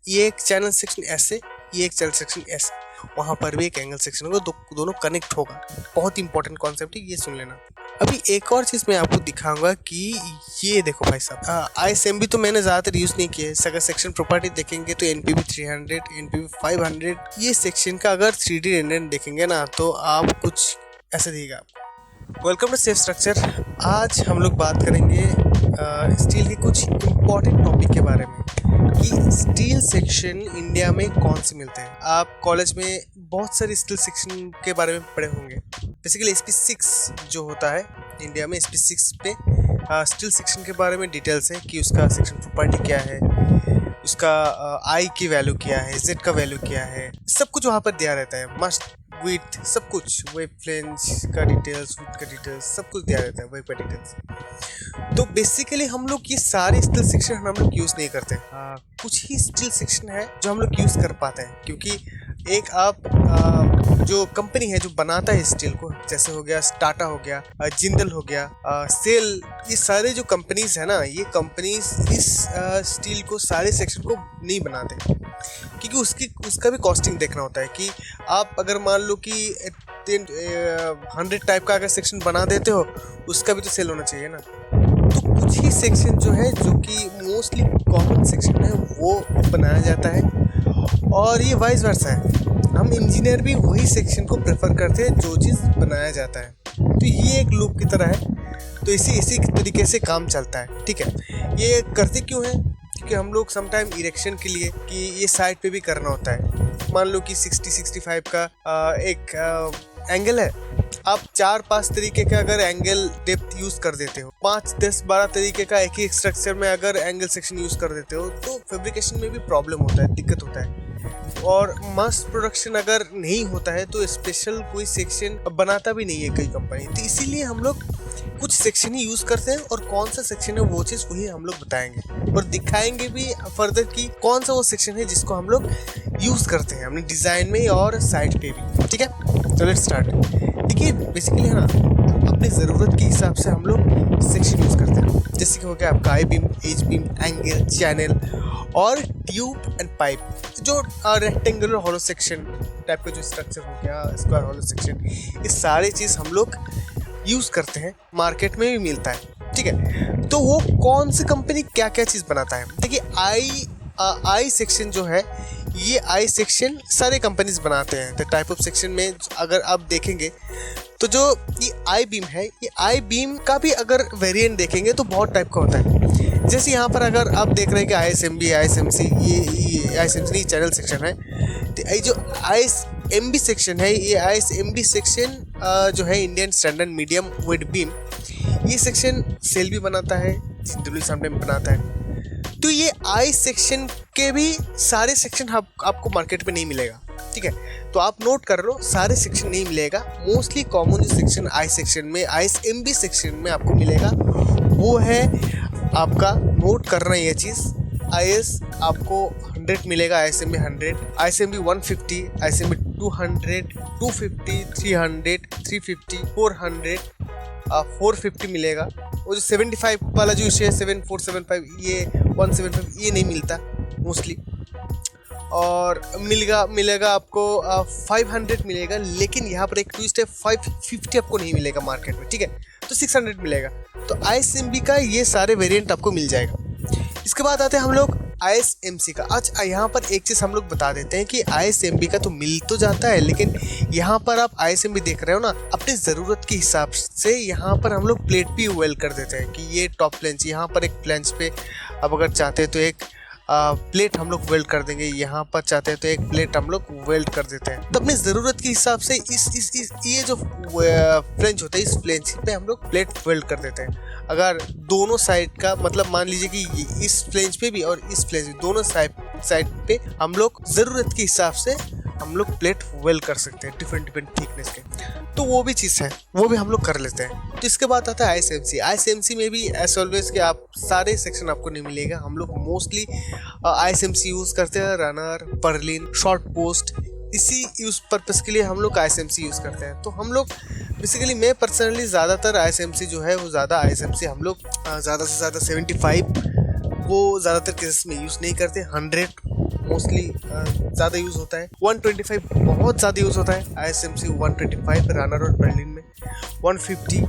ये एक channel section ऐसे, ये एक चैनल सेक्शन ऐसे, वहाँ पर भी एक एंगल सेक्शन होगा, दोनों कनेक्ट होगा। बहुत इंपॉर्टेंट कॉन्सेप्ट है, ये सुन लेना। अभी एक और चीज़ मैं आपको दिखाऊंगा कि ये देखो भाई साहब, ISMB तो मैंने ज़्यादातर यूज़ नहीं किया है। अगर सेक्शन प्रॉपर्टी देखेंगे तो NPV 300, NPV 500, ये सेक्शन का अगर 3D रेंडर देखेंगे ना तो आप कुछ ऐसे दिखेगा। Welcome to safe structure. आज हम लोग बात करेंगे स्टील के कुछ इम्पोर्टेंट टॉपिक के बारे में कि स्टील सेक्शन इंडिया में कौन से मिलते हैं। आप कॉलेज में बहुत सारे स्टील सेक्शन के बारे में पढ़े होंगे। बेसिकली SP6 जो होता है इंडिया में, SP6 पे स्टील सेक्शन के बारे में डिटेल्स है कि उसका सेक्शन प्रॉपर्टी क्या है, उसका आई की वैल्यू क्या है, जेड का वैल्यू क्या है, सब कुछ वहाँ पर दिया रहता है। मस्ट विथ सब कुछ, वेब फ्लेंज का डिटेल्स, विथ का डिटेल्स, सब कुछ दिया रहता है, वेब का डिटेल्स। तो बेसिकली हम लोग ये सारे स्टील सेक्शन हम लोग यूज़ नहीं करते। कुछ ही स्टील सेक्शन है जो हम लोग यूज़ कर पाते हैं, क्योंकि एक आप जो कंपनी है जो बनाता है स्टील को, जैसे हो गया टाटा, हो गया जिंदल, हो गया सेल, ये सारे जो कंपनीज है ना, ये कंपनीज इस स्टील को सारे सेक्शन को नहीं बनाते, क्योंकि उसका भी कॉस्टिंग देखना होता है कि आप अगर मान लो कि 100 टाइप का अगर सेक्शन बना देते हो, उसका भी तो सेल होना चाहिए ना। तो कुछ ही सेक्शन जो है, जो कि मोस्टली कॉमन सेक्शन है, वो बनाया जाता है, और ये वाइस वर्सा है। हम इंजीनियर भी वही सेक्शन को प्रेफर करते हैं जो चीज़ बनाया जाता है। तो ये एक लूप की तरह है, तो इसी तरीके से काम चलता है। ठीक है, ये करते क्यों है? क्योंकि हम लोग समटाइम इरेक्शन के लिए कि ये साइड पे भी करना होता है। मान लो कि 60-65 का एक एंगल है, आप 4-5 तरीके का अगर एंगल डेप्थ यूज कर देते हो, 5-10-12 तरीके का एक ही स्ट्रक्चर में अगर एंगल सेक्शन यूज कर देते हो, तो फैब्रिकेशन में भी प्रॉब्लम होता है, दिक्कत होता है। और मास प्रोडक्शन अगर नहीं होता है तो स्पेशल कोई सेक्शन बनाता भी नहीं है कई कंपनी। तो इसीलिए हम लोग कुछ सेक्शन ही यूज करते हैं, और कौन सा सेक्शन है वो चीज वही हम लोग बताएंगे और दिखाएंगे भी फर्दर कि कौन सा वो सेक्शन है जिसको हम लोग यूज करते हैं अपने डिजाइन में और साइड पे भी। ठीक है, तो लेट्स स्टार्ट। देखिए बेसिकली है ना, अपनी ज़रूरत के हिसाब से हम लोग सेक्शन यूज़ करते हैं। जैसे कि हो गया आपका I beam, H beam, angle, channel और ट्यूब एंड पाइप। जो रेक्टेंगुलर हॉलो सेक्शन टाइप का जो स्ट्रक्चर हो गया, स्क्वायर हॉलो सेक्शन, ये सारी चीज़ हम लोग यूज़ करते हैं, मार्केट में भी मिलता है। ठीक है, तो वो कौन सी कंपनी क्या क्या चीज़ बनाता है। देखिए आई सेक्शन जो है, ये आई सेक्शन सारे कंपनीज बनाते हैं। तो टाइप ऑफ सेक्शन में अगर आप देखेंगे तो जो ये आई बीम है, ये आई बीम का भी अगर वेरिएंट देखेंगे तो बहुत टाइप का होता है। जैसे यहाँ पर अगर आप देख रहे हैं कि ISMB, ISMC, ये ISMC नहीं, चैनल सेक्शन है। तो ये जो ISMB सेक्शन है, ये ISMB सेक्शन जो है Indian standard medium wait beam, ये सेक्शन सेल भी बनाता है, जिंदल समटाइम बनाता है। तो ये आई सेक्शन के भी सारे सेक्शन आपको मार्केट में नहीं मिलेगा। ठीक है, तो आप नोट कर लो, सारे सेक्शन नहीं मिलेगा। मोस्टली कॉमन जो सेक्शन आई सेक्शन में, ISMB सेक्शन में आपको मिलेगा, वो है आपका, नोट करना ये चीज़, IS आपको 100 मिलेगा, ISMB 100, ISMB 150, ISMB 200, 250, 300, 350, 400, 450 मिलेगा। वो जो 75 वाला जो इशू है, 7475, ये 175, ये नहीं मिलता मोस्टली। और मिलेगा आपको 500 मिलेगा, लेकिन यहाँ पर एक ट्विस्ट है, 550 आपको नहीं मिलेगा मार्केट में। ठीक है, तो 600 मिलेगा। तो ISMB का ये सारे वेरिएंट आपको मिल जाएगा। इसके बाद आते हैं हम लोग ISMC का। अच्छा, यहाँ पर एक चीज़ हम लोग बता देते हैं कि ISMB का तो मिल तो जाता है, लेकिन यहाँ पर आप ISMB देख रहे हो ना, अपनी ज़रूरत के हिसाब से यहाँ पर हम लोग प्लेट भी वेल्ड कर देते हैं कि ये टॉप फ्लेंज, यहाँ पर एक फ्लेंज पे अब अगर चाहते हैं तो एक प्लेट हम लोग वेल्ड कर देंगे, यहाँ पर चाहते हैं तो एक प्लेट हम लोग वेल्ड कर देते हैं। तो अपनी ज़रूरत के हिसाब से इस ये जो फ्लेंज होता है, इस फ्लेंज पे हम लोग प्लेट वेल्ड कर देते हैं। अगर दोनों साइड का, मतलब मान लीजिए कि इस फ्लेंज पे भी और इस फ्लेंज पे, दोनों साइड पे हम लोग ज़रूरत के हिसाब से हम लोग प्लेट वेल्ड कर सकते हैं, डिफरेंट थिकनेस के। तो वो भी चीज़ है, वो भी हम लोग कर लेते हैं। तो इसके बाद आता है ISMC में भी एज ऑलवेज कि आप सारे सेक्शन आपको नहीं मिलेगा। हम लोग मोस्टली ISMC यूज़ करते हैं, रनर, पर्लिन, शॉर्ट पोस्ट, इसी यूज़ पर्पज़ के लिए हम लोग ISMC यूज़ करते हैं। तो हम लोग बेसिकली, मैं पर्सनली ज़्यादातर ISMC जो है वो ज़्यादा ISMC हम लोग ज़्यादा से ज़्यादा 75 वो ज़्यादातर केसेस में यूज़ नहीं करते। 100 मोस्टली ज़्यादा यूज़ होता है। 125 बहुत ज़्यादा यूज़ होता है। ISMC 125 रनर और बर्लिन में 150,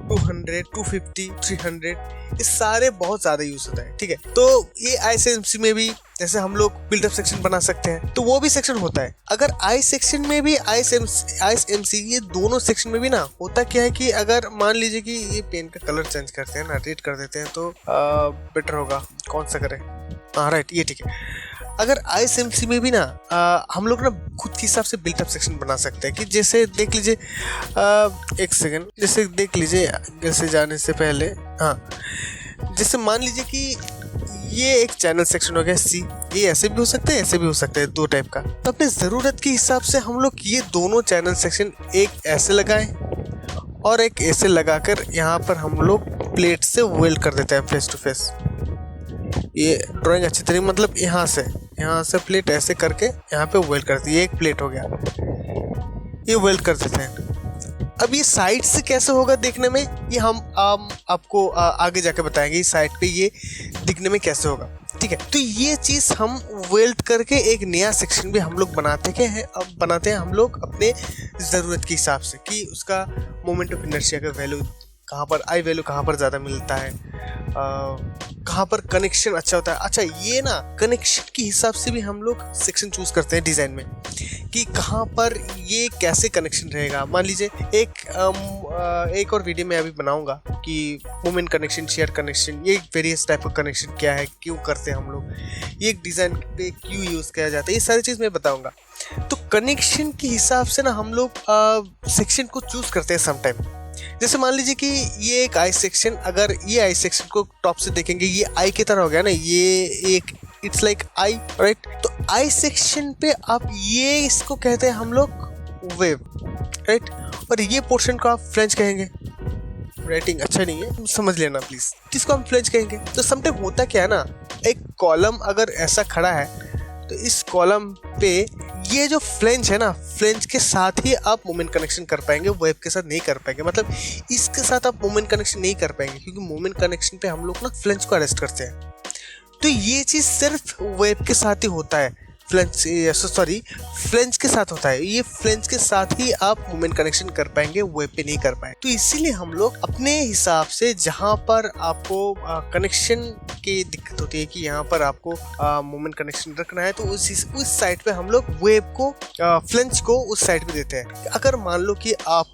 200, 250, 300 ये सारे बहुत ज़्यादा यूज़ होता है। ठीक है, तो ये ISMC में भी जैसे हम लोग बिल्डअप सेक्शन बना सकते हैं तो वो भी सेक्शन होता है। अगर आई सेक्शन में भी ISMC ये दोनों सेक्शन में भी ना होता क्या है कि अगर मान लीजिए कि ये पेन का कलर चेंज करते हैं ना, रेड कर देते हैं तो बेटर होगा। कौन सा करें? हाँ राइट, ये ठीक है। अगर ISMC में भी ना हम लोग ना खुद के हिसाब से बिल्टअप सेक्शन बना सकते हैं कि जैसे देख लीजिए, एक सेकंड, जैसे देख लीजिए जैसे जाने से पहले, हाँ जैसे मान लीजिए कि ये एक चैनल सेक्शन हो गया C, ये ऐसे भी हो सकते हैं ऐसे भी हो सकते हैं, दो टाइप का। तो अपने ज़रूरत के हिसाब से हम लोग ये दोनों चैनल सेक्शन एक ऐसे लगाएं और एक ऐसे लगाकर यहाँ पर हम लोग प्लेट से वेल्ड कर देते हैं फेस टू फेस। ये ड्राइंग अच्छी तरीके, मतलब यहाँ से प्लेट ऐसे करके यहाँ पे वेल्ड कर दी, ये एक प्लेट हो गया, ये वेल्ड कर देते हैं। अब ये साइड से कैसे होगा देखने में, ये हम आपको आगे जाके बताएंगे साइड पे ये दिखने में कैसे होगा। ठीक है, तो ये चीज़ हम वेल्ड करके एक नया सेक्शन भी हम लोग बनाते हैं हम लोग अपने ज़रूरत के हिसाब से कि उसका मोमेंट ऑफ इनर्शिया का वैल्यू कहाँ पर, आई वैल्यू कहाँ पर ज़्यादा मिलता है, कहाँ पर कनेक्शन अच्छा होता है। अच्छा, ये ना कनेक्शन के हिसाब से भी हम लोग सेक्शन चूज करते हैं डिज़ाइन में कि कहाँ पर ये कैसे कनेक्शन रहेगा। मान लीजिए एक और वीडियो में अभी बनाऊंगा कि मोमेंट कनेक्शन, शेयर कनेक्शन, ये वेरियस टाइप का कनेक्शन क्या है, क्यों करते हैं हम लोग, ये एक डिज़ाइन पे क्यों यूज़ किया जाता है, ये सारी चीज़ मैं बताऊंगा। तो कनेक्शन के हिसाब से ना हम लोग सेक्शन को चूज करते हैं समटाइम। जैसे मान लीजिए कि ये एक आई सेक्शन, अगर ये आई सेक्शन को टॉप से देखेंगे ये आई की तरह हो गया ना, ये एक इट्स लाइक आई, राइट। तो आई सेक्शन पे आप ये इसको कहते हैं हम लोग वेव, राइट। और ये पोर्शन को आप फ्लेंज कहेंगे। राइटिंग अच्छा नहीं है, समझ लेना प्लीज, किसको हम फ्लेंज कहेंगे। तो समटाइम होता क्या है ना, एक कॉलम अगर ऐसा खड़ा है तो इस कॉलम पे ये जो फ्लेंज है ना, फ्लेंज के साथ ही आप मोमेंट कनेक्शन कर पाएंगे, वेव के साथ नहीं कर पाएंगे। मतलब इसके साथ आप मोमेंट कनेक्शन नहीं कर पाएंगे क्योंकि मोमेंट कनेक्शन पे हम लोग ना फ्लेंज को अरेस्ट करते हैं। तो ये चीज़ सिर्फ वेव के साथ ही होता है, फ्लेंज के साथ होता है। ये फ्लेंज के साथ ही आप मोमेंट कनेक्शन कर पाएंगे, वेब पे नहीं कर पाए। तो इसीलिए हम लोग अपने हिसाब से जहां पर आपको कनेक्शन की दिक्कत होती है कि यहाँ पर आपको मोमेंट कनेक्शन रखना है, तो उस साइड पे हम लोग वेब को, फ्लेंज को उस साइड पे देते हैं। अगर मान लो कि आपको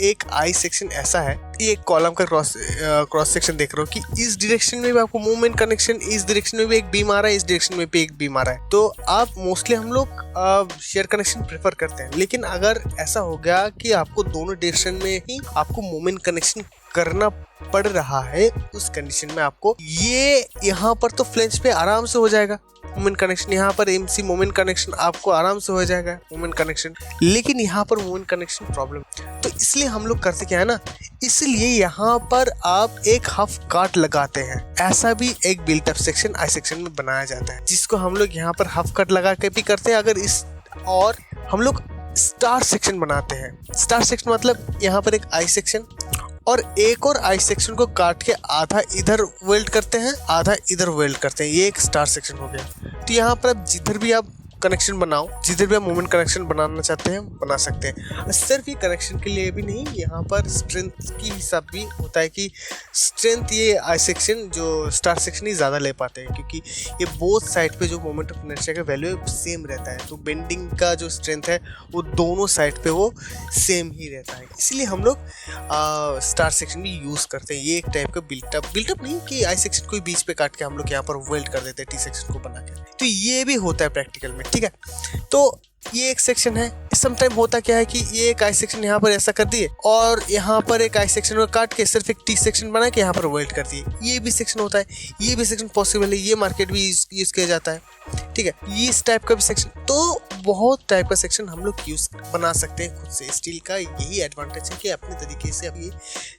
एक आई सेक्शन ऐसा है, ये एक कॉलम का क्रॉस सेक्शन देख रहे हो कि इस डायरेक्शन में भी आपको मूवमेंट कनेक्शन, इस डायरेक्शन में भी एक बीम आ रहा है, इस डायरेक्शन में भी एक बीम आ रहा है, तो आप मोस्टली हम लोग शेयर कनेक्शन प्रेफर करते हैं। लेकिन अगर ऐसा हो गया कि आपको दोनों डायरेक्शन में ही आपको मूवमेंट कनेक्शन करना पड़ रहा है, उस कंडीशन में आपको ये यहाँ पर तो फ्लेंज पे आराम से हो जाएगा मोमेंट कनेक्शन, यहाँ पर MC मोमेंट कनेक्शन आपको आराम से हो जाएगा मोमेंट कनेक्शन, लेकिन यहाँ पर मोमेंट कनेक्शन प्रॉब्लम। तो इसलिए हम लोग करते क्या है ना, इसलिए यहाँ पर आप एक हाफ काट लगाते हैं। ऐसा भी एक built up section I section में बनाया जाता है, जिसको हम लोग यहाँ पर हाफ कट लगा के भी करते हैं। अगर इस और हम लोग स्टार सेक्शन बनाते हैं। स्टार सेक्शन मतलब यहाँ पर एक आई सेक्शन और एक और आई सेक्शन को काट के आधा इधर वेल्ड करते हैं, आधा इधर वेल्ड करते हैं, ये एक स्टार सेक्शन हो गया। तो यहाँ पर आप जिधर भी आप कनेक्शन बनाओ, जिधर भी आप मोमेंट कनेक्शन बनाना चाहते हैं बना सकते हैं। सिर्फ ये कनेक्शन के लिए भी नहीं, यहाँ पर स्ट्रेंथ की हिसाब भी होता है कि स्ट्रेंथ ये आई सेक्शन जो स्टार सेक्शन ही ज़्यादा ले पाते हैं, क्योंकि ये बोथ साइड पे जो मोमेंट ऑफ इनर्शिया का वैल्यू है सेम रहता है। तो बेंडिंग का जो स्ट्रेंथ है वो दोनों साइड पे वो सेम ही रहता है, इसलिए हम लोग स्टार सेक्शन भी यूज़ करते हैं। ये एक टाइप का बिल्टअप नहीं कि आई सेक्शन को बीच पे काट के हम लोग यहाँ पर वेल्ड कर देते हैं टी सेक्शन को बना के। तो ये भी होता है प्रैक्टिकल में, ठीक है। तो ये एक सेक्शन है। समटाइम होता क्या है कि ये एक आई सेक्शन यहाँ पर ऐसा कर दिए और यहाँ पर एक आई सेक्शन को काट के सिर्फ एक टी सेक्शन बना के यहाँ पर वेल्ड कर दिए, ये भी सेक्शन होता है, ये भी सेक्शन पॉसिबल है, ये मार्केट भी यूज किया जाता है, ठीक है। ये इस टाइप का भी सेक्शन, तो बहुत टाइप का सेक्शन हम लोग यूज बना सकते हैं खुद से। स्टील का यही एडवांटेज है कि अपने तरीके से आप ये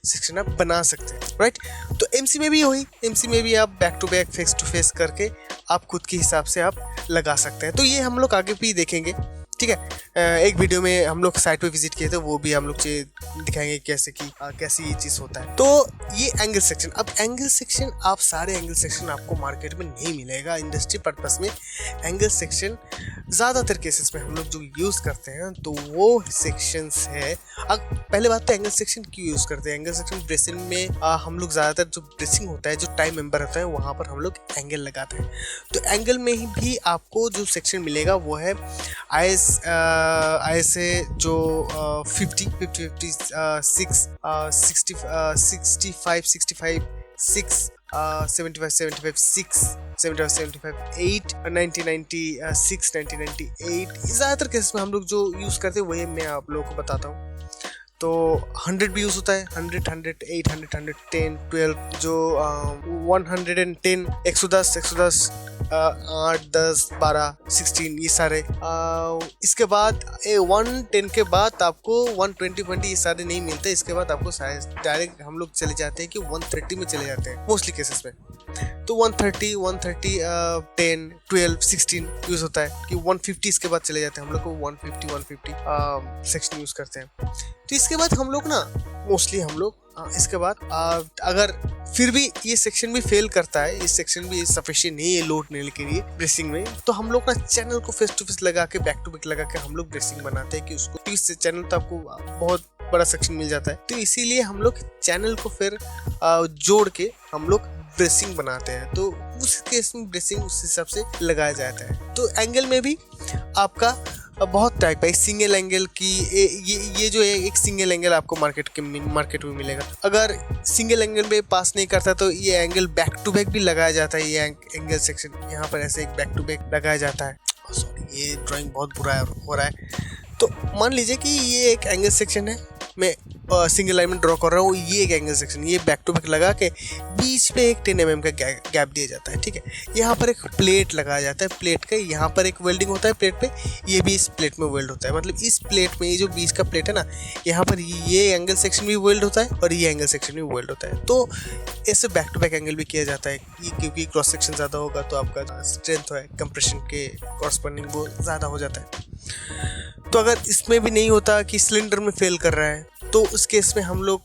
सेक्शन आप बना सकते हैं, राइट। तो MC में भी वही, MC में भी आप back to back face to face करके आप खुद के हिसाब से आप लगा सकते हैं। तो ये हम लोग आगे भी देखेंगे ठीक है। एक वीडियो में हम लोग साइट पे विजिट किए थे, वो भी हम लोग दिखाएंगे कैसे कैसे ये चीज़ होता है। तो ये एंगल सेक्शन, अब एंगल सेक्शन आप सारे एंगल सेक्शन आपको मार्केट में नहीं मिलेगा। इंडस्ट्री पर्पस में एंगल सेक्शन ज़्यादातर केसेस में हम लोग जो यूज़ करते हैं तो वो सेक्शंस है। अब पहले बात तो एंगल सेक्शन क्यों यूज़ करते हैं। एंगल सेक्शन ब्रेसिंग में हम लोग ज़्यादातर जो ब्रेसिंग होता है, जो टाइम मेंबर होता है, वहाँ पर हम लोग एंगल लगाते हैं। तो एंगल में ही भी आपको जो सेक्शन मिलेगा वो है IS से जो 50, 50, 56, 65, 65, 6, 75, 75, 6, 75, 75, 8, 90, 96, 90, 98। ज़्यादातर केस में हम लोग जो यूज़ करते हैं वही मैं आप लोगों को बताता हूँ। तो 100 भी यूज़ होता है, 100, 100, 800, 110, 12, जो 110, 110, 110, 8, 10, 12, 16, ये सारे। इसके बाद 110 के बाद आपको 120, 20 ये सारे नहीं मिलते। इसके बाद आपको डायरेक्ट हम लोग चले जाते हैं कि 130 में चले जाते हैं मोस्टली केसेस में। तो 130, 10, 12, 16 यूज़ होता है कि 150 इसके बाद चले जाते हैं हम लोग को 150 सेक्शन यूज़ करते हैं। तो इसके बाद हम लोग ना मोस्टली हम लोग इसके बाद अगर फिर भी ये सेक्शन भी फेल करता है, इस सेक्शन भी सफिशिएंट नहीं है लोड लेने के लिए ब्रेसिंग में, तो हम लोग ना चैनल को फेस टू फेस लगा के बैक टू बैक लगा के हम लोग ब्रेसिंग बनाते हैं कि उसको इस चैनल तो आपको बहुत बड़ा सेक्शन मिल जाता है। तो इसीलिए हम लोग चैनल को फिर जोड़ के हम लोग ब्रेसिंग बनाते हैं। तो उस केस में ब्रेसिंग उस हिसाब से लगाया जाता है। तो एंगल में भी आपका बहुत टाइप है। सिंगल एंगल की ये जो है एक सिंगल एंगल आपको मार्केट में मिलेगा। अगर सिंगल एंगल में पास नहीं करता तो ये एंगल बैक टू बैक भी लगाया जाता है। ये एंगल सेक्शन यहाँ पर ऐसे एक बैक टू बैक लगाया जाता है। सॉरी, ये ड्राइंग बहुत बुरा हो रहा है। तो मान लीजिए कि ये एक एंगल सेक्शन है, मैं सिंगल लाइन में ड्रॉ कर रहा हूँ। ये एक एंगल सेक्शन, ये बैक टू बैक लगा के बीच पे एक 10 mm का गैप दिया जाता है। ठीक है, यहाँ पर एक प्लेट लगाया जाता है। प्लेट का यहाँ पर एक वेल्डिंग होता है प्लेट पे, ये भी इस प्लेट में वेल्ड होता है। मतलब इस प्लेट में ये जो बीच का प्लेट है ना, यहाँ पर ये एंगल सेक्शन भी वेल्ड होता है और ये एंगल सेक्शन भी वेल्ड होता है। तो ऐसे बैक टू बैक एंगल भी किया जाता है क्योंकि क्रॉस सेक्शन ज़्यादा होगा तो आपका स्ट्रेंथ है कंप्रेशन के कॉरस्पॉन्डिंग वो ज़्यादा हो जाता है। तो अगर इसमें भी नहीं होता कि सिलेंडर में फेल कर रहा है, तो उस केस में हम लोग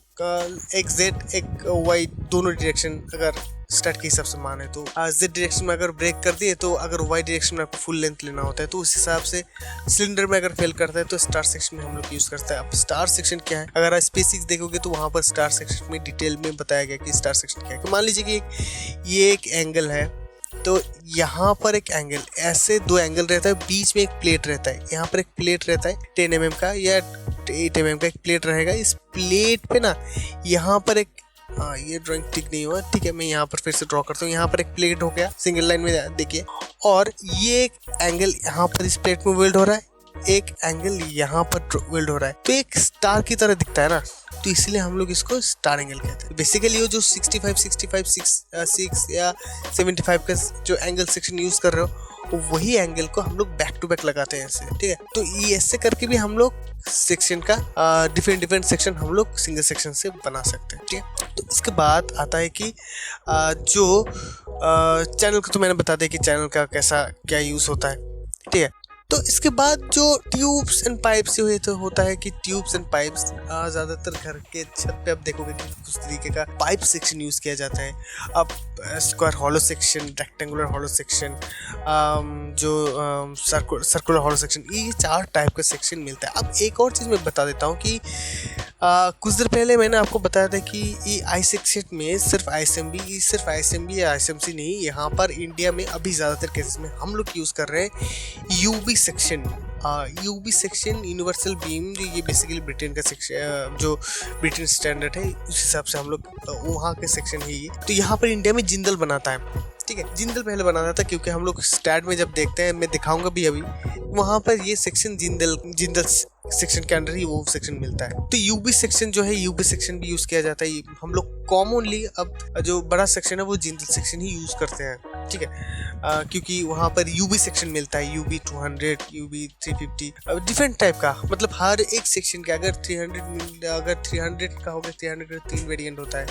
एक जेड एक वाई दोनों डायरेक्शन अगर स्टार्ट के हिसाब से माने तो जेड डायरेक्शन में अगर ब्रेक कर दिए तो अगर वाई डायरेक्शन में आपको फुल लेंथ लेना होता है तो उस हिसाब से सिलेंडर में अगर फेल करता है तो स्टार सेक्शन में हम लोग यूज़ करते हैं। अब स्टार सेक्शन क्या है, अगर आप स्पेसिक्स देखोगे तो वहाँ पर स्टार सेक्शन में डिटेल में बताया गया कि स्टार सेक्शन क्या है। तो मान लीजिए कि ये एक एंगल है, तो यहाँ पर एक एंगल, ऐसे दो एंगल रहता है, बीच में एक प्लेट रहता है। यहाँ पर एक प्लेट रहता है 10 mm का या 8 mm का एक प्लेट रहेगा। इस प्लेट पे ना यहाँ पर एक ये ड्राइंग ठीक नहीं हुआ, ठीक है, मैं यहाँ पर फिर से ड्रॉ करता हूँ। यहाँ पर एक प्लेट हो गया सिंगल लाइन में देखिए, और ये एक एंगल यहाँ पर इस प्लेट में वेल्ड हो रहा है, एक एंगल यहाँ पर वेल्ड हो रहा है। तो एक स्टार की तरह दिखता है ना, तो इसलिए हम लोग इसको स्टार एंगल कहते हैं। बेसिकली वो जो 65, 6 या 75 का जो एंगल सेक्शन यूज कर रहे हो वही एंगल को हम लोग बैक टू बैक लगाते हैं ऐसे, ठीक है। तो ये ऐसे करके भी हम लोग सेक्शन का डिफरेंट सेक्शन हम लोग सिंगल सेक्शन से बना सकते हैं, ठीक है। तो इसके बाद आता है कि जो चैनल को तो मैंने बता दिया कि चैनल का कैसा क्या यूज़ होता है, ठीक है। तो इसके बाद जो ट्यूब्स एंड पाइप्स हुए तो होता है कि ट्यूब्स एंड पाइप्स ज़्यादातर घर के छत पे आप देखोगे कि कुछ तरीके का पाइप सेक्शन यूज़ किया जाता है। अब square hollow section, rectangular hollow section, जो सर्कुलर हॉलो सेक्शन, ये 4 टाइप का सेक्शन मिलता है। अब एक और चीज़ मैं बता देता हूँ कि कुछ देर पहले मैंने आपको बताया था कि ये आई सेक्शन में सिर्फ ISMB या ISMC नहीं, यहाँ पर इंडिया में अभी ज़्यादातर केसेस में हम लोग यूज़ कर रहे हैं UB section. UB section universal beam, जो ये बेसिकली ब्रिटेन का सेक्शन, जो ब्रिटेन स्टैंडर्ड है उस हिसाब से हम लोग वहाँ के सेक्शन है ये। तो यहाँ पर इंडिया में जिंदल बनाता है, ठीक है। जिंदल पहले बनाता था क्योंकि हम लोग स्टैट में जब देखते हैं, मैं दिखाऊंगा भी अभी, वहाँ पर ये सेक्शन जिंदल सेक्शन के अंडर ही वो सेक्शन मिलता है। तो यूबी सेक्शन जो है, यूबी सेक्शन भी यूज़ किया जाता है। हम लोग कॉमनली अब जो बड़ा सेक्शन है वो जिंदल सेक्शन ही यूज़ करते हैं, ठीक है। क्योंकि वहाँ पर यूबी सेक्शन मिलता है, यूबी 200, यूबी 350, डिफरेंट टाइप का। मतलब हर एक सेक्शन के अगर 300 का हो गया, 300 का 3 वेरिएंट होता है,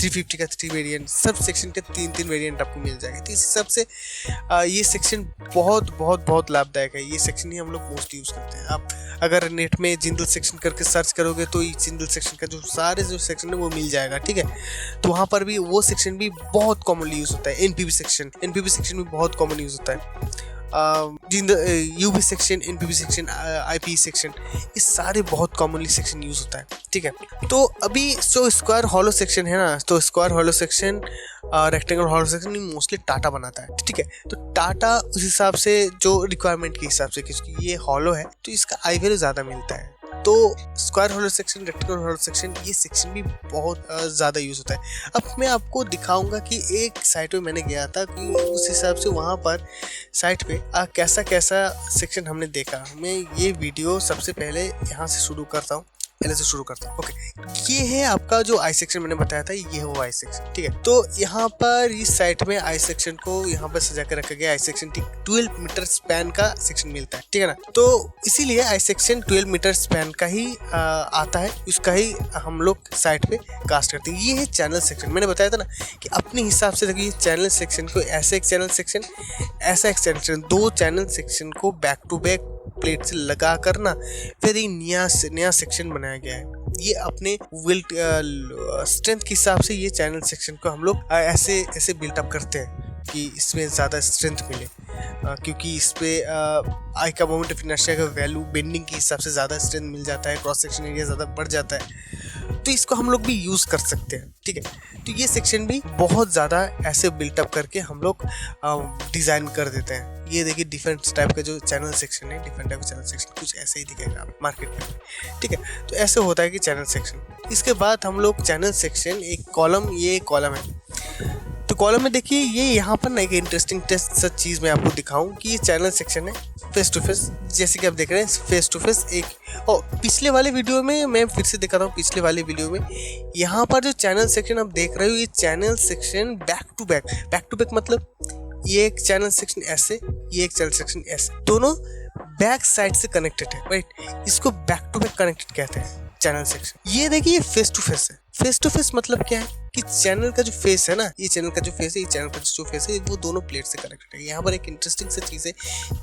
350 का 3 वेरिएंट, सब सेक्शन के 3 वेरिएंट आपको मिल जाएगा। तो इस हिसाब से ये सेक्शन बहुत लाभदायक है। ये सेक्शन ही हम लोग मोस्ट यूज़ करते हैं। आप अगर नेट में जिंदल सेक्शन करके सर्च करोगे तो जिंदल सेक्शन का जो सारे जो सेक्शन है वो मिल जाएगा, ठीक है। तो वहाँ पर भी वो सेक्शन भी बहुत कॉमनली यूज़ होता है। एनपीवी सेक्शन भी बहुत कॉमन यूज़ होता है। UV section, NPV section, IP section, ये सारे बहुत कॉमनली सेक्शन यूज होता है, ठीक है। तो अभी जो स्क्वायर हॉलो सेक्शन है ना, तो square hollow section, rectangle hollow section mostly Tata बनाता है, ठीक है। तो टाटा उस हिसाब से जो रिक्वायरमेंट के हिसाब से, क्योंकि ये हॉलो है तो इसका आई वैल्यू ज़्यादा मिलता है, तो square hollow section, rectangle hollow section, ये सेक्शन भी बहुत ज़्यादा यूज़ होता है। अब मैं आपको दिखाऊंगा कि एक साइट पे मैंने गया था कि उस हिसाब से वहाँ पर साइट पे कैसा कैसा सेक्शन हमने देखा। मैं ये वीडियो सबसे पहले यहाँ से शुरू करता हूँ, ओके। ये है आपका जो आई सेक्शन मैंने बताया था, ये है वो आई सेक्शन, ठीक है। तो यहाँ पर इस साइट में आई सेक्शन को यहाँ पर सजा कर रखा गया। आई सेक्शन 12 मीटर स्पैन का सेक्शन मिलता है, ठीक है ना। तो इसीलिए आई सेक्शन 12 मीटर स्पैन का ही आता है, उसका ही हम लोग साइट पे कास्ट करते हैं। ये है चैनल सेक्शन। मैंने बताया था ना कि अपने हिसाब से देखिए चैनल सेक्शन को ऐसे एक चैनल सेक्शन, ऐसा एक चैनल सेक्शन, 2 चैनल सेक्शन को बैक टू बैक प्लेट से लगा कर ना फिर एक नया सेक्शन बनाया गया है। ये अपने विल्ट स्ट्रेंथ के हिसाब से ये चैनल सेक्शन को हम लोग ऐसे बिल्टअप करते हैं कि इसमें ज़्यादा स्ट्रेंथ मिले, क्योंकि इस पे आई का मोमेंट ऑफ इनर्शिया का वैल्यू बेंडिंग के हिसाब से ज़्यादा स्ट्रेंथ मिल जाता है, क्रॉस सेक्शन एरिया ज़्यादा बढ़ जाता है। तो इसको हम लोग भी यूज़ कर सकते हैं, ठीक है। तो ये सेक्शन भी बहुत ज़्यादा ऐसे बिल्टअप करके हम लोग डिज़ाइन कर देते हैं। ये देखिए डिफरेंट टाइप का जो चैनल सेक्शन है, डिफरेंट टाइप का चैनल सेक्शन कुछ ऐसे ही दिखेगा आप मार्केट में, ठीक है। तो ऐसे होता है कि चैनल सेक्शन। इसके बाद हम लोग चैनल सेक्शन, एक कॉलम, ये कॉलम है। तो कॉलम में देखिए ये यहाँ पर ना एक इंटरेस्टिंग टेस्ट सच चीज़ मैं आपको दिखाऊं कि ये चैनल सेक्शन है फेस टू फेस, जैसे कि आप देख रहे हैं फेस टू फेस एक। और पिछले वाले वीडियो में मैं फिर से दिखा रहा हूँ, पिछले वाले वीडियो में यहाँ पर जो चैनल सेक्शन आप देख रहे हो, ये channel section back to back मतलब ये एक चैनल सेक्शन ऐसे, ये एक चैनल सेक्शन ऐसे, दोनों बैक साइड से कनेक्टेड है, राइट। इसको बैक टू बैक कनेक्टेड कहते हैं चैनल सेक्शन। ये देखिए फेस टू फेस है। फेस टू फेस मतलब क्या है कि चैनल का जो फेस है ना, ये चैनल का जो फेस है, ये चैनल का जो फेस है, वो दोनों प्लेट से कनेक्टेड है। यहाँ पर एक इंटरेस्टिंग सी चीज़ है,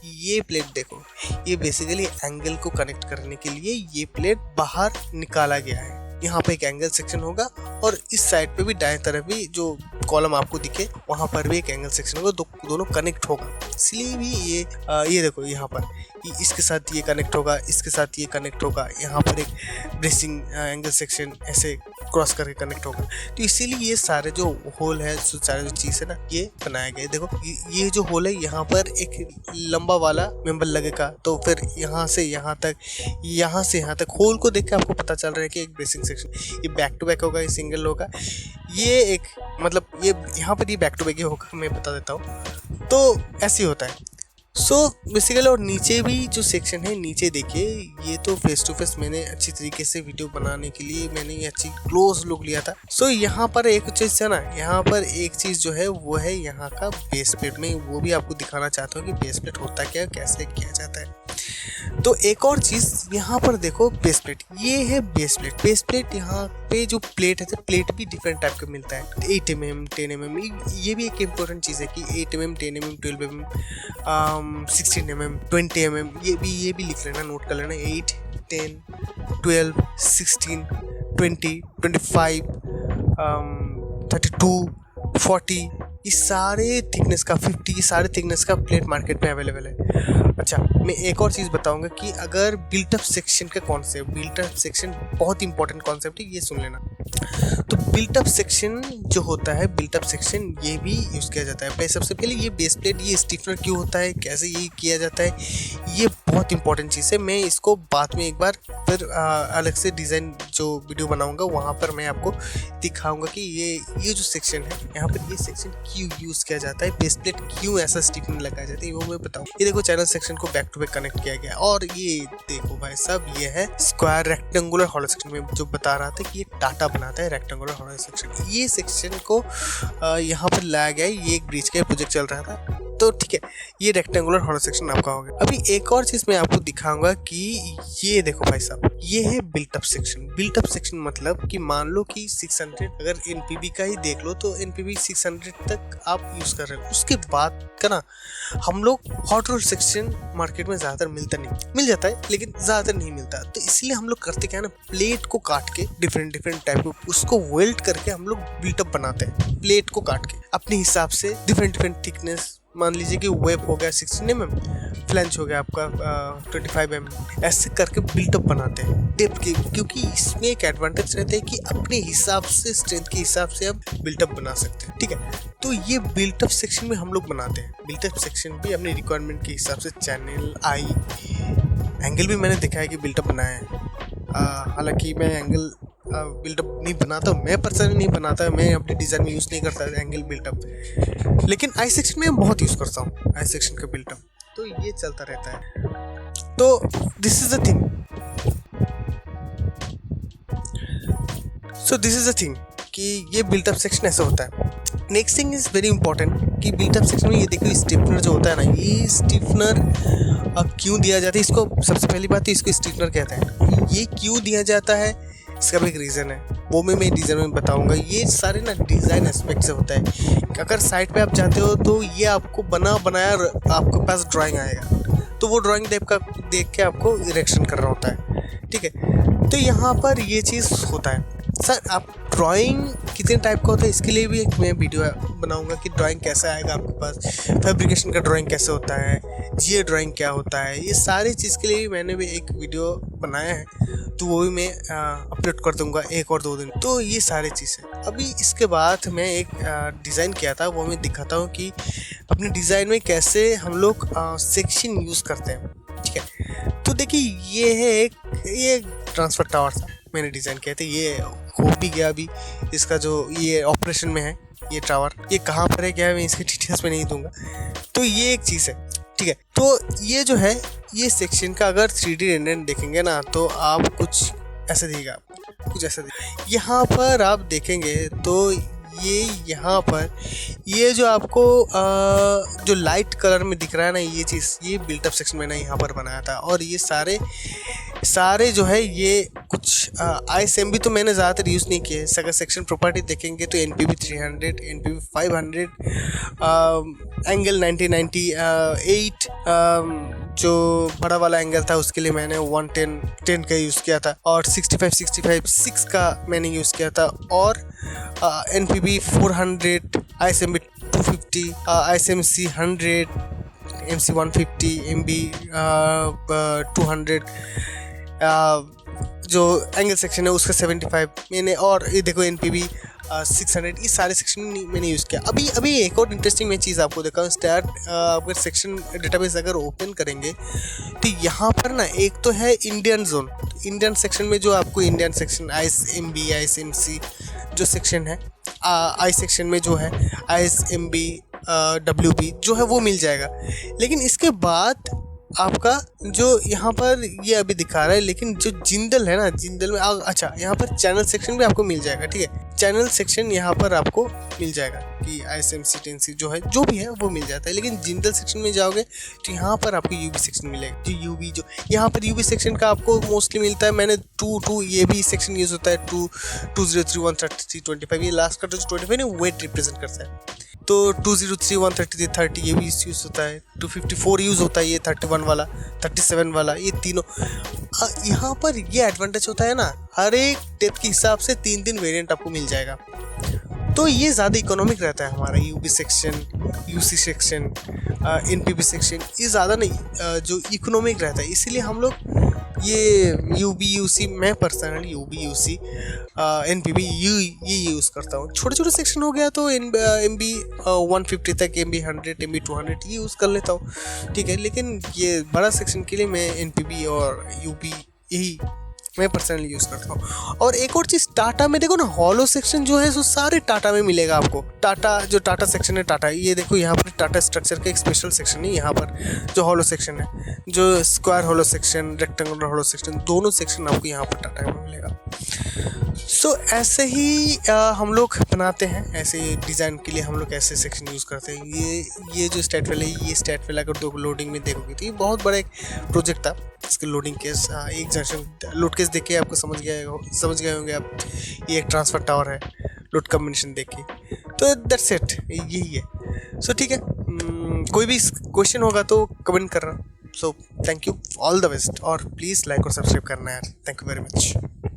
ये प्लेट देखो, ये बेसिकली एंगल को कनेक्ट करने के लिए ये प्लेट बाहर निकाला गया है। यहाँ पे एक एंगल सेक्शन होगा और इस साइड पे भी दाएं तरफ भी जो कॉलम आपको दिखे वहाँ पर भी एक एंगल सेक्शन होगा, दोनों कनेक्ट होगा। इसलिए भी ये देखो यहाँ पर इसके साथ ये कनेक्ट होगा, इसके साथ ये कनेक्ट होगा, यहाँ पर एक ब्रेसिंग एंगल सेक्शन ऐसे क्रॉस करके कनेक्ट होगा। तो इसीलिए ये सारे जो होल है, सारे जो चीज़ है ना, ये बनाया गया है। देखो ये जो होल है, यहाँ पर एक लंबा वाला मेंबर लगेगा, तो फिर यहाँ से यहाँ तक होल को देख के आपको पता चल रहा है कि एक ब्रेसिंग सेक्शन, ये बैक टू बैक होगा, ये सिंगल होगा, ये एक मतलब ये यहाँ पर ये बैक टू बैक ही होगा, मैं बता देता हूँ। तो ऐसे ही होता है। सो बेसिकली और नीचे भी जो सेक्शन है, नीचे देखिए, ये तो फेस टू फेस मैंने अच्छी तरीके से वीडियो बनाने के लिए मैंने ये अच्छी क्लोज लुक लिया था। सो यहाँ पर एक चीज़ है ना, यहाँ पर एक चीज़ जो है वो है यहाँ का बेस प्लेट। में वो भी आपको दिखाना चाहता हूँ कि बेस प्लेट होता क्या है, कैसे किया जाता है। तो एक और चीज़ यहाँ पर देखो, बेस प्लेट, ये है बेस प्लेट। बेस प्लेट यहाँ पे जो प्लेट है, प्लेट भी डिफरेंट टाइप का मिलता है, 8 mm, 10 mm। ये भी एक इम्पोर्टेंट चीज़ है कि 8 mm, 10 mm, 12 mm, 16 mm, 20 mm, ये भी लिख लेना, नोट कर लेना। 8, 10, 12, 16, 20, 25, 32, 40, ये सारे थिकनेस का 50, ये सारे थिकनेस का प्लेट मार्केट में अवेलेबल है। अच्छा, मैं एक और चीज़ बताऊंगा कि अगर बिल्टअप सेक्शन का कॉन्सेप्ट, बिल्टअप सेक्शन बहुत इंपॉर्टेंट कॉन्सेप्ट है, ये सुन लेना। तो बिल्टअप सेक्शन जो होता है, बिल्टअप सेक्शन ये भी यूज़ किया जाता है। सबसे पहले ये बेस प्लेट, ये स्टिफनर क्यों होता है, कैसे ये किया जाता है, ये बहुत इंपॉर्टेंट चीज़ है। मैं इसको बाद में एक बार फिर अलग से डिज़ाइन जो वीडियो बनाऊंगा वहाँ पर मैं आपको दिखाऊंगा कि ये जो सेक्शन है, यहाँ पर ये सेक्शन क्यों यूज़ किया जाता है, बेस प्लेट क्यों ऐसा स्टिफनर लगाया जाता है, वो मैं बताऊँ। ये देखो चैनल सेक्शन को बैक टू बैक कनेक्ट किया गया, और ये देखो भाई साहब, ये है स्क्वायर रेक्टेंगुलर हॉलो सेक्शन। में जो बता रहा था कि ये टाटा बनाता है रेक्टेंगुलर हॉलो सेक्शन। ये सेक्शन को यहाँ पर लाया गया है, ये एक ब्रिज का प्रोजेक्ट चल रहा था, तो ठीक है, ये रेक्टेंगुलर हॉलो सेक्शन आपका हो गया। अभी एक और चीज मैं आपको दिखाऊंगा कि ये देखो भाई साहब, ये है built up section. Built up section मतलब कि मान लो कि 600, अगर एनपीबी का ही देख लो तो एनपीबी 600 तक आप यूज कर रहे हो। उसके बाद का ना हम लोग हॉट रोल सेक्शन मार्केट में ज्यादातर मिलता नहीं, मिल जाता है लेकिन ज्यादातर नहीं मिलता। तो इसलिए हम लोग करते क्या है ना, प्लेट को काट के डिफरेंट टाइप को उसको वेल्ड करके हम लोग बिल्टअप बनाते हैं। प्लेट को काट के अपने हिसाब से डिफरेंट थिकनेस, मान लीजिए कि वेब हो गया 16 mm, फ्लैंज हो गया आपका 25 mm, ऐसे करके बिल्टअप बनाते हैं डेप्थ की। क्योंकि इसमें एक एडवांटेज रहता है कि अपने हिसाब से, स्ट्रेंथ के हिसाब से आप बिल्टअप बना सकते हैं, ठीक है। तो ये बिल्टअप सेक्शन में हम लोग बनाते हैं। बिल्टअप सेक्शन भी अपने रिक्वायरमेंट के हिसाब से, चैनल, आई, एंगल भी मैंने देखा है कि बिल्टअप बनाया है। हालांकि मैं एंगल बिल्टअप नहीं बनाता, मैं पर्सनली नहीं बनाता, मैं अपने डिज़ाइन में यूज़ नहीं करता एंगल बिल्टअप, लेकिन आई सेक्शन में बहुत यूज़ करता हूँ आई सेक्शन का बिल्टअप। तो ये चलता रहता है। तो दिस इज द थिंग, कि ये बिल्टअप सेक्शन ऐसा होता है। Next thing is very important कि बिल्टअप सेक्शन में ये देखो स्टिफनर जो होता है ना, ये स्टिफनर क्यों दिया जाता है, इसको सबसे पहली बात तो इसको स्टिफनर कहते हैं। ये क्यों दिया जाता है, इसका भी एक रीज़न है, वो मैं डिज़ाइन में बताऊंगा। ये सारे ना डिज़ाइन एस्पेक्ट से होता है। अगर साइट पे आप जाते हो तो ये आपको बनाया आपके पास ड्राइंग आएगा, तो वो ड्राइंग टाइप का देख के आपको इरेक्शन करना होता है, ठीक है। तो यहाँ पर ये चीज़ होता है। सर आप ड्राइंग कितने टाइप का होता है, इसके लिए भी एक मैं वीडियो बनाऊंगा कि ड्राइंग कैसे आएगा आपके पास, फैब्रिकेशन का ड्राइंग कैसे होता है, जीए ड्राइंग क्या होता है, ये सारी चीज़ के लिए भी मैंने भी एक वीडियो बनाया है, तो वो भी मैं अपलोड कर दूंगा 1 और 2 दिन। तो ये सारी चीज़ है। अभी इसके बाद मैं एक डिज़ाइन किया था, वो मैं दिखाता हूँ कि अपने डिज़ाइन में कैसे हम लोग सेक्शन यूज़ करते हैं, ठीक है। तो देखिए ये है ये ट्रांसफर टावर था, मैंने डिज़ाइन किया था, ये हो भी गया। अभी इसका जो ये ऑपरेशन में है ये टावर, ये कहाँ पर है क्या है मैं इसके डिटेल्स में नहीं दूंगा। तो ये एक चीज़ है, ठीक है। तो ये जो है ये सेक्शन का अगर 3D रेंडर देखेंगे ना तो आप कुछ ऐसा दिखेगा, कुछ ऐसा दिखेगा। यहाँ पर आप देखेंगे तो ये यहाँ पर ये जो आपको जो लाइट कलर में दिख रहा है ना, ये चीज़ ये बिल्टअप सेक्शन मैंने यहाँ पर बनाया था। और ये सारे जो है ये कुछ ISMB तो मैंने ज़्यादातर यूज़ नहीं किए। अगर सेक्शन प्रॉपर्टी देखेंगे तो NPB 300, NPB 500, एंगल 1998, जो बड़ा वाला एंगल था उसके लिए मैंने 110 का यूज़ किया था, और 65 6 का मैंने यूज़ किया था, और NPB 400, ISMB 250, ISMC 100, MC 150, MB 200, जो एंगल सेक्शन है उसका 75 मैंने, और ये देखो NPB 600, ये सारे सेक्शन मैंने यूज़ किया। अभी एक और इंटरेस्टिंग मैं चीज़ आपको देखा, अगर सेक्शन डेटाबेस अगर ओपन करेंगे तो यहाँ पर ना एक तो है इंडियन जोन। इंडियन सेक्शन में जो आपको इंडियन सेक्शन ISMB, ISMC जो सेक्शन है, आई सेक्शन में जो है ISMB, WB जो है वो मिल जाएगा। लेकिन इसके बाद आपका जो यहाँ पर ये अभी दिखा रहा है, लेकिन जो जिंदल है ना, जिंदल में अच्छा यहाँ पर चैनल सेक्शन भी आपको मिल जाएगा, ठीक है। चैनल सेक्शन यहाँ पर आपको मिल जाएगा कि ISMC 10C जो है जो भी है वो मिल जाता है। लेकिन जिंदल सेक्शन में जाओगे तो यहाँ पर आपको UB सेक्शन मिलेगा। जो UB जो यहाँ पर UB सेक्शन का आपको मोस्टली मिलता है। मैंने 2 ये भी सेक्शन यूज़ होता है, 203 133 25, ये लास्ट का जो 25 है वेट रिप्रेजेंट करता है। तो 203 133 30 ये भी यूज़ होता है, 254 यूज़ होता है, ये 31 वाला, 37 वाला, ये तीनों। यहाँ पर ये एडवांटेज होता है ना, हर एक डेप्थ के हिसाब से 3 वेरिएंट आपको मिल जाएगा। तो ये ज़्यादा इकोनॉमिक रहता है हमारा UB section, UC section, NPB section, ये ज़्यादा नहीं जो इकोनॉमिक रहता है। इसीलिए हम लोग ये UB UC, मैं पर्सनली UB UC NPB ये यूज़ करता हूँ। छोटे सेक्शन हो गया तो MB 150 तक, MB 100, MB 200 ये यूज़ कर लेता हूँ, ठीक है। लेकिन ये बड़ा सेक्शन के लिए मैं NPB और UB यही मैं पर्सनली यूज़ करता हूँ। और एक और चीज़, टाटा में देखो ना, हॉलो सेक्शन जो है सो सारे टाटा में मिलेगा आपको। टाटा जो टाटा सेक्शन है टाटा, ये देखो यहाँ पर टाटा स्ट्रक्चर का एक स्पेशल सेक्शन है यहाँ पर जो हॉलो सेक्शन है, जो square hollow section, rectangular hollow section, दोनों सेक्शन आपको यहाँ पर टाटा में मिलेगा। सो ऐसे ही हम लोग बनाते हैं, ऐसे डिज़ाइन के लिए हम लोग ऐसे सेक्शन यूज़ करते हैं। ये जो स्टैटवेल है, ये स्टैटवेल अगर दो लोडिंग में देखोगे तो ये बहुत बड़ा एक प्रोजेक्ट था। इसके लोडिंग केस, एक जंक्शन लोड केस देख के आपको समझ गए होंगे आप, ये एक ट्रांसफ़र टावर है, लोड कम्बिनेशन देख के। तो दैट्स इट, यही है। सो ठीक है, कोई भी क्वेश्चन होगा तो कमेंट करना। So thank you, all the best, और प्लीज़ लाइक और सब्सक्राइब करना यार। Thank you very much.